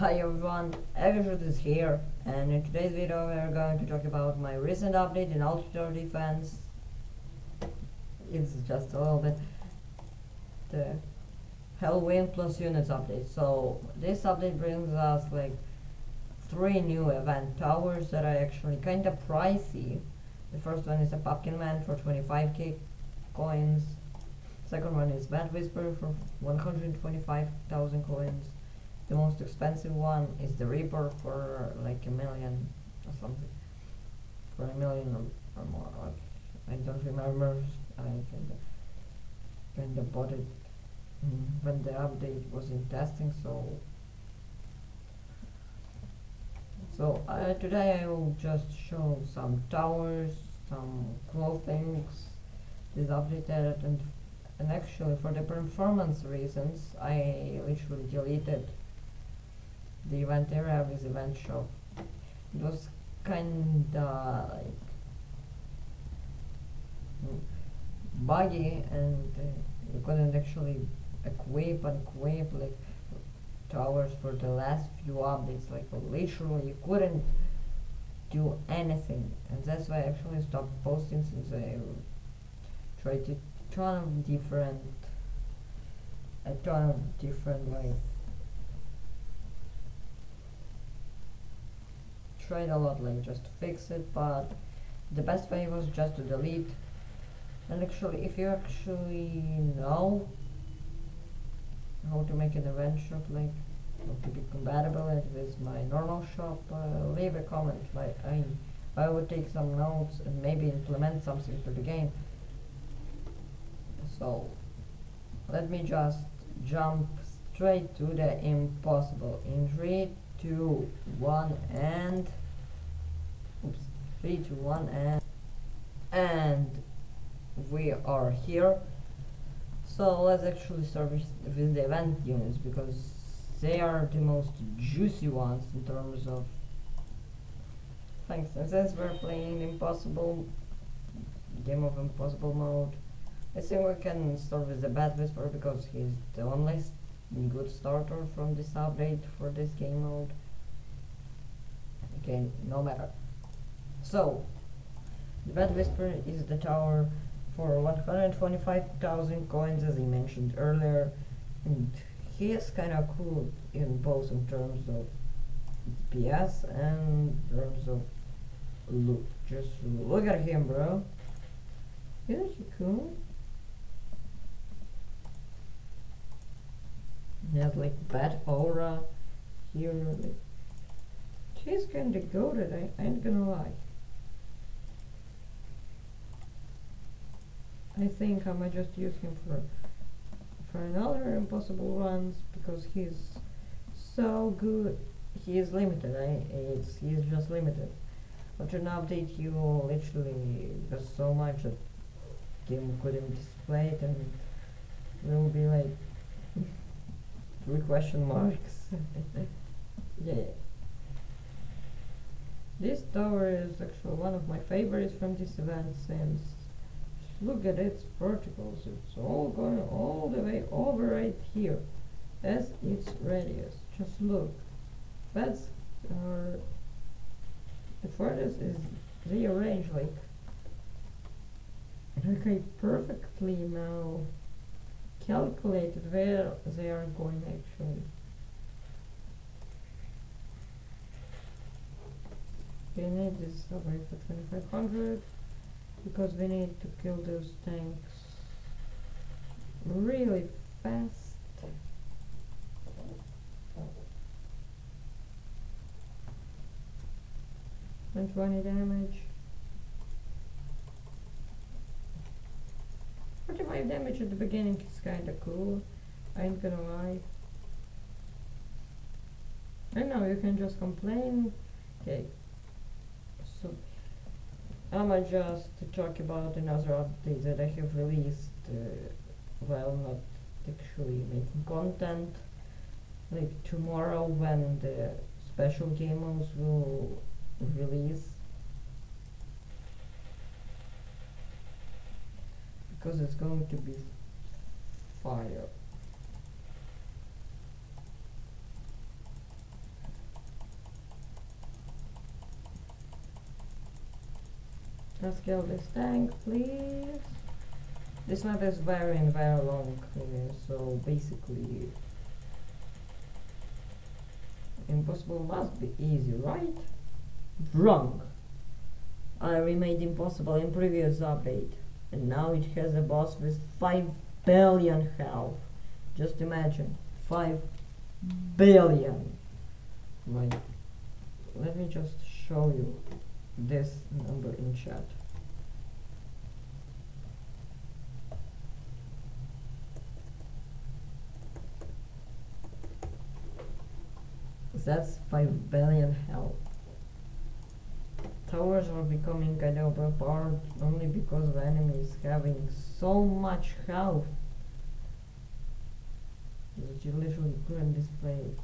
Hi everyone, Agashoot is here, and in today's video we are going to talk about my recent update in Ultra Defense. It's just a little bit the Hellwind plus units update. So this update brings us like 3 new event towers that are actually kinda pricey. The first one is a Pumpkin Man for 25k coins. Second one is Bad Whisper for 125,000 coins. The most expensive one is the Reaper for like 1,000,000 or something. For 1,000,000 or more. Like, I don't remember. I kinda bought it when the update was in testing. So today I will just show some towers, some cool things this update added, and actually for the performance reasons I literally deleted the event area of this event shop. It was kinda like buggy, and you couldn't actually equip like towers for the last few updates. Like literally you couldn't do anything, and that's why I actually stopped posting, since I tried a ton of different like tried a lot like just to fix it, but the best way was just to delete. And actually, if you actually know how to make an event shop, like how to be compatible with my normal shop, leave a comment. Like I would take some notes and maybe implement something to the game. So let me just jump straight to the impossible in 3, 2, 1, and oops, 3, 2, 1, and we are here. So let's actually start with the event units, because they are the most juicy ones in terms of things. And since we're playing impossible game of impossible mode, I think we can start with the Bad Whisper, because he's the only good starter from this update for this game mode. Okay, no matter. So the Bad Whisper is the tower for 125,000 coins, as I mentioned earlier, and he is kinda cool in both in terms of PS and in terms of look. Just look at him, bro. Isn't he cool? He has like bad aura here. Like, he's kinda goated, I ain't gonna lie. I think I might just use him for another impossible runs, because he's so good. He is limited. He is just limited. After an update, you literally does so much that game couldn't display it, and there will be like 3 question marks. Yeah. This tower is actually one of my favorites from this event, since look at its verticals. It's all going all the way over right here as its radius. Just look. That's the furthest is rearranged like I perfectly now calculated where they are going actually. We need this over for 2500, because we need to kill those tanks really fast. And 20 damage. 45 damage at the beginning is kinda cool, I ain't gonna lie. I know you can just complain. Okay, so I'ma just talk about another update that I have released while not actually making content, like tomorrow when the special game modes will release, because it's going to be fire. Let's kill this tank, please. This map is very long, so basically impossible must be easy, right? Wrong. I remade impossible in previous update, and now it has a boss with 5 billion health. Just imagine, 5 billion. Right. Let me just show you this number in chat. That's 5 billion health. Towers are becoming kind of overpowered only because the enemy is having so much health that you literally couldn't display it.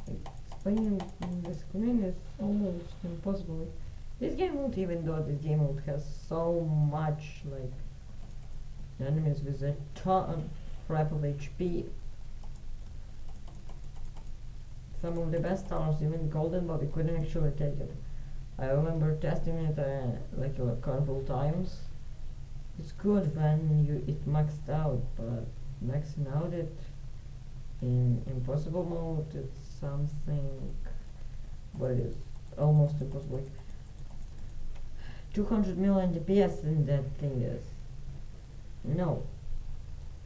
Like, displaying the screen is almost impossible. This game mode, even though this game mode has so much like enemies with a ton crap of HP, some of the best towers, even golden, but we couldn't actually take it. I remember testing it like a couple times. It's good when it maxed out, but maxing out it in impossible mode, it's something, what it is, almost impossible. Like 200 million DPS in that thing is, no,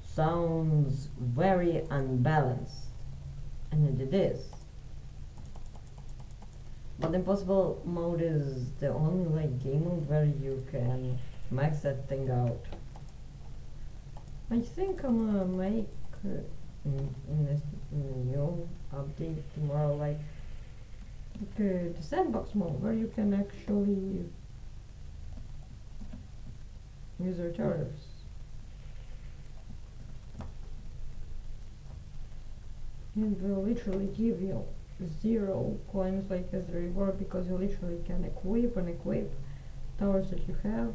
sounds very unbalanced, and it is. But impossible mode is the only like game mode where you can max that thing out. I think I'm gonna make in this new update tomorrow like the sandbox mode where you can actually use your tariffs. And will literally give you 0 coins like as a reward, because you literally can equip towers that you have.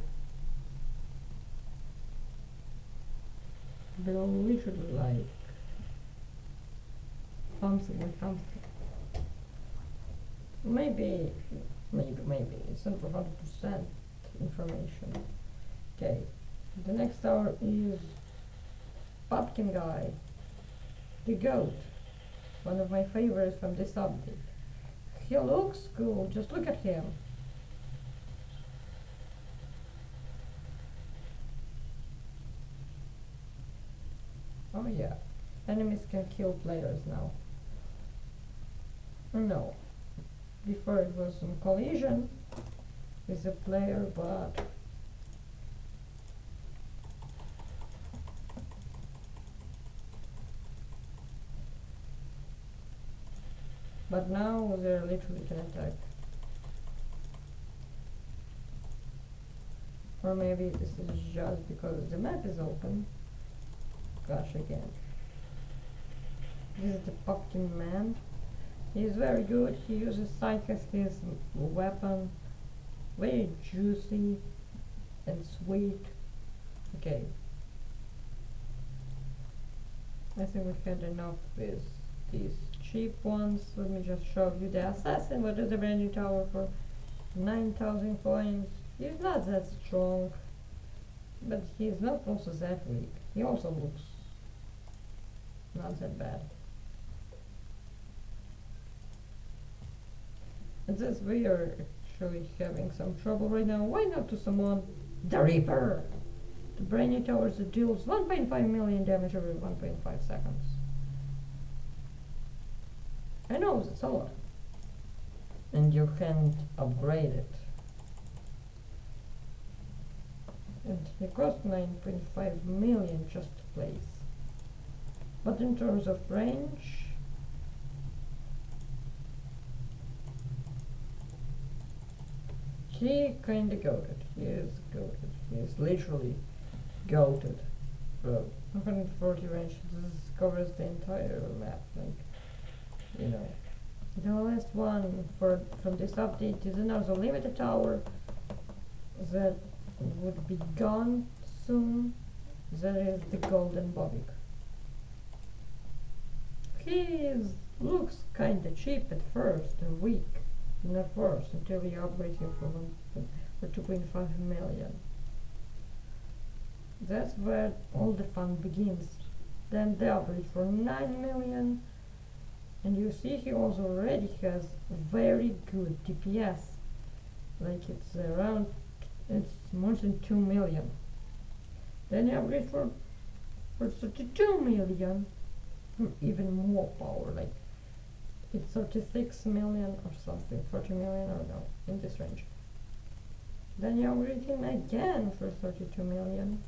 They'll literally like something. Maybe it's not 100% information. Okay, the next tower is Pumpkin Guy, the goat. One of my favorites from this update. He looks cool, just look at him. Oh yeah, enemies can kill players now. No, before it was some collision with a player, but now they're literally can attack. Or maybe this is just because the map is open. Gosh, again. This is the Pumpkin Man. He is very good. He uses scythe as his weapon. Very juicy and sweet. Okay. I think we've had enough with these cheap ones. Let me just show you the assassin. What is the brand new tower for 9,000 coins? He's not that strong, but he's not also that weak. He also looks not that bad. And since we are actually having some trouble right now, why not to summon the Reaper? The brand new tower that deals 1.5 million damage every 1.5 seconds. I know, that's a lot. And you can't upgrade it. And it costs 9.5 million just to place. But in terms of range, he kinda goated. He is goated. He is literally goated. Bro, 140 range, this covers the entire map, like, you know. The last one from this update is another limited tower that would be gone soon. That is the Golden Bobby. He looks kinda cheap at first and weak, Not worse until you upgrade him for 2.5 million. That's where all the fun begins. Then the upgrade for 9 million, and you see he also already has very good DPS. Like it's more than 2 million. Then you upgrade for 32 million, even more power. Like it's 36 million or something, 40 million or no, in this range. Then you upgrade him again for 32 million.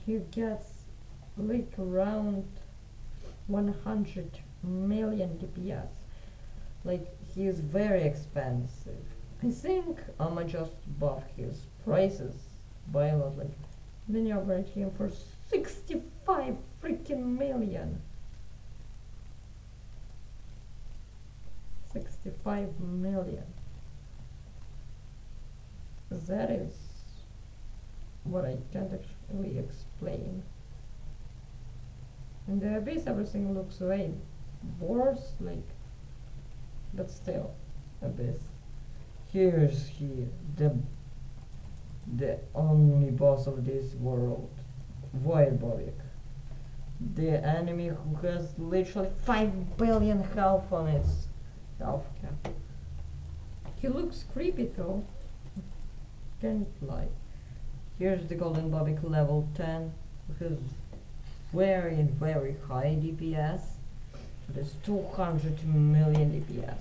He gets like around 100 million DPS. Like he is very expensive. I think I'ma just buff his prices by a lot. Like then you upgrade him for 65 freaking million. 65 million. That is what I can't actually explain. In the Abyss everything looks way worse, like, but still, Abyss. Here's the only boss of this world, Voidbovic. The enemy who has literally 5 billion health on its health cap. He looks creepy though, can't lie. Here's the Golden Bobic level 10, who has very high DPS. It is 200 million DPS.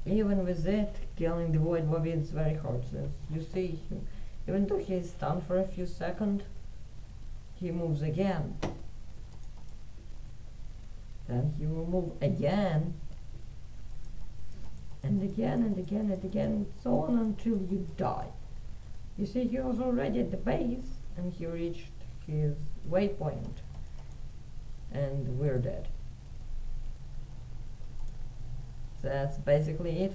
Even with it, killing the Void Bobby is very hard, since you see him, even though he is stunned for a few seconds, he moves again. Then he will move again, and again and again and again, and so on until you die. You see, he was already at the base, and he reached his waypoint, and we're dead. That's basically it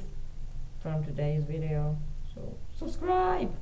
from today's video, so subscribe!